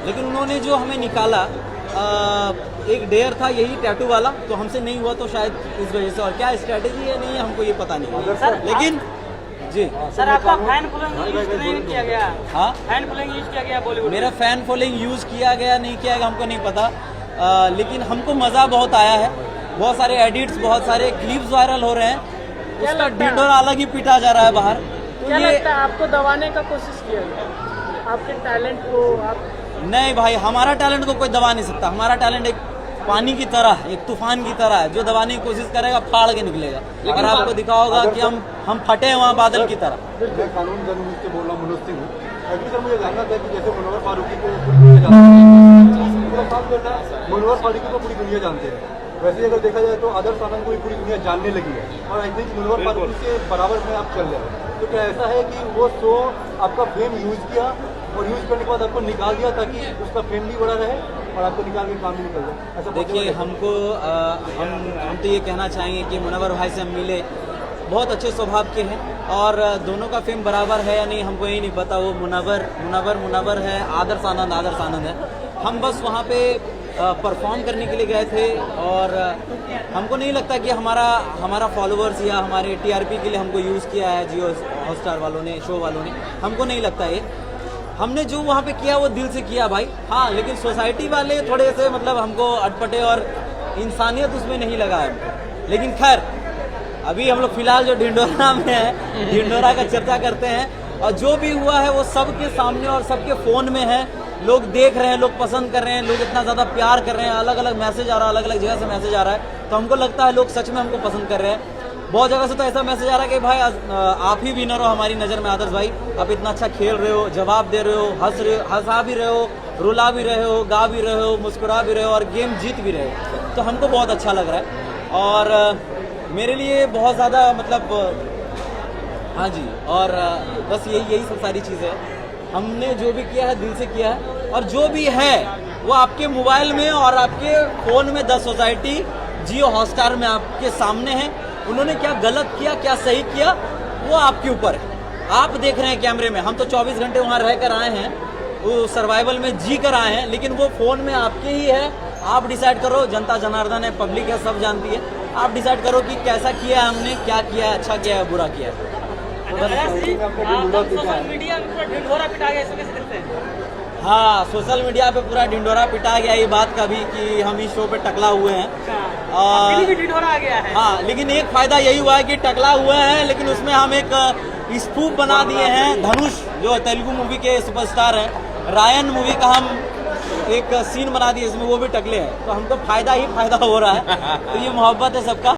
लेकिन उन्होंने जो हमें निकाला एक डेयर था यही टैटू वाला, तो हमसे नहीं हुआ तो शायद इस वजह से, और क्या स्ट्रैटेजी है नहीं है हमको ये पता नहीं सर, लेकिन जी सर आपका फैन फॉलोइंग यूज नहीं किया गया? हाँ, फैन फॉलोइंग यूज किया गया बॉलीवुड? मेरा फैन फॉलोइंग यूज़ किया गया नहीं किया गया हमको नहीं पता, लेकिन हमको मज़ा बहुत आया है। बहुत सारे एडिट्स, बहुत सारे क्लिप्स वायरल हो रहे हैं, उसका ढिंढोरा अलग ही पीटा जा रहा है बाहर। तो क्या ये लगता है आपको दबाने का कोशिश किया गया? आपके टैलेंट को आप नहीं भाई, हमारा टैलेंट को कोई दबा नहीं सकता। हमारा टैलेंट एक पानी की तरह है, एक तूफान की तरह है, जो दबाने की कोशिश करेगा फाड़ के निकलेगा। और आपको दिखा होगा कि हम फटे हैं वहाँ बादल की तरह। मैं कानून जर्नलिस्ट से बोल रहा हूँ, मनोज सिंह हूँ। एक्चुअली सर मुझे जानना था कि जैसे मुनव्वर फारूकी को पूरी दुनिया जानती है, पूरा काम करना मुनव्वर फारूकी को पूरी दुनिया जानते हैं। वैसे ही अगर देखा जाए तो आदर्श आनंद को भी पूरी दुनिया जानने लगी है, और आई थिंक मुनव्वर फारूकी के बराबर में आप चल रहे हैं। तो क्या ऐसा है कि वो शो आपका फेम यूज किया और यूज करने के बाद आपको निकाल दिया ताकि उसका फेम भी बड़ा रहे और आपको निकाल के काम भी निकल जाए? ऐसा देखिए, हमको हम तो ये कहना चाहेंगे कि मुनव्वर भाई से हम मिले, बहुत अच्छे स्वभाव के हैं, और दोनों का फेम बराबर है या नहीं हमको यही नहीं पता। वो मुनव्वर है, आदर्श आनंद है। हम बस वहाँ पे परफॉर्म करने के लिए गए थे, और हमको नहीं लगता कि हमारा फॉलोअर्स या हमारे टीआरपी के लिए हमको यूज़ किया है जियो हॉटस्टार वालों ने, शो वालों ने। हमको नहीं लगता ये, हमने जो वहाँ पे किया वो दिल से किया भाई। हाँ, लेकिन सोसाइटी वाले थोड़े से मतलब हमको अटपटे और इंसानियत उसमें नहीं लगा है हमको। लेकिन खैर, अभी हम लोग फिलहाल जो ढिंढोरा में है, ढिंढोरा का चर्चा करते हैं, और जो भी हुआ है वो सबके सामने और सबके फ़ोन में है। लोग देख रहे हैं, लोग पसंद कर रहे हैं, लोग इतना ज़्यादा प्यार कर रहे हैं, अलग अलग मैसेज आ रहा है, अलग अलग जगह से मैसेज आ रहा है। तो हमको लगता है लोग सच में हमको पसंद कर रहे हैं। बहुत जगह से तो ऐसा मैसेज आ रहा है कि भाई आप ही विनर हो हमारी नज़र में, आदर्श भाई आप इतना अच्छा खेल रहे हो, जवाब दे रहे हो, हंसा भी रहे हो, रुला भी रहे हो, गा भी रहे हो, मुस्कुरा भी रहे हो, और गेम जीत भी रहे हो। तो हमको बहुत अच्छा लग रहा है, और मेरे लिए बहुत ज़्यादा मतलब हाँ जी, और बस यही सब सारी चीज़ें हैं। हमने जो भी किया है दिल से किया है, और जो भी है वो आपके मोबाइल में और आपके फ़ोन में द सोसाइटी जियो हॉटस्टार में आपके सामने है। उन्होंने क्या गलत किया, क्या सही किया, वो आपके ऊपर है। आप देख रहे हैं कैमरे में, हम तो 24 घंटे वहाँ रह कर आए हैं, वो सर्वाइवल में जी कर आए हैं, लेकिन वो फ़ोन में आपके ही है। आप डिसाइड करो, जनता जनार्दन है, पब्लिक है, सब जानती है। आप डिसाइड करो कि कैसा किया है हमने, क्या किया है, अच्छा किया है, बुरा किया है। सोशल मीडिया में पूरा ढिंढोरा पिटा गया, इसको कैसे देखते हैं? हाँ, सोशल मीडिया पे पूरा ढिंढोरा पिटा गया, ये बात का भी कि हम इस शो पे टकला हुए हैं। और भी ढिंढोरा आ गया है। हाँ, लेकिन एक फायदा यही हुआ है कि टकला हुए हैं, लेकिन उसमें हम एक स्पूफ बना दिए हैं। धनुष जो तेलुगु मूवी के सुपरस्टार हैं, रायन मूवी का हम एक सीन बना दिए, इसमें वो भी टकले हैं, तो हमको फायदा ही फायदा हो रहा है। तो ये मोहब्बत है सबका।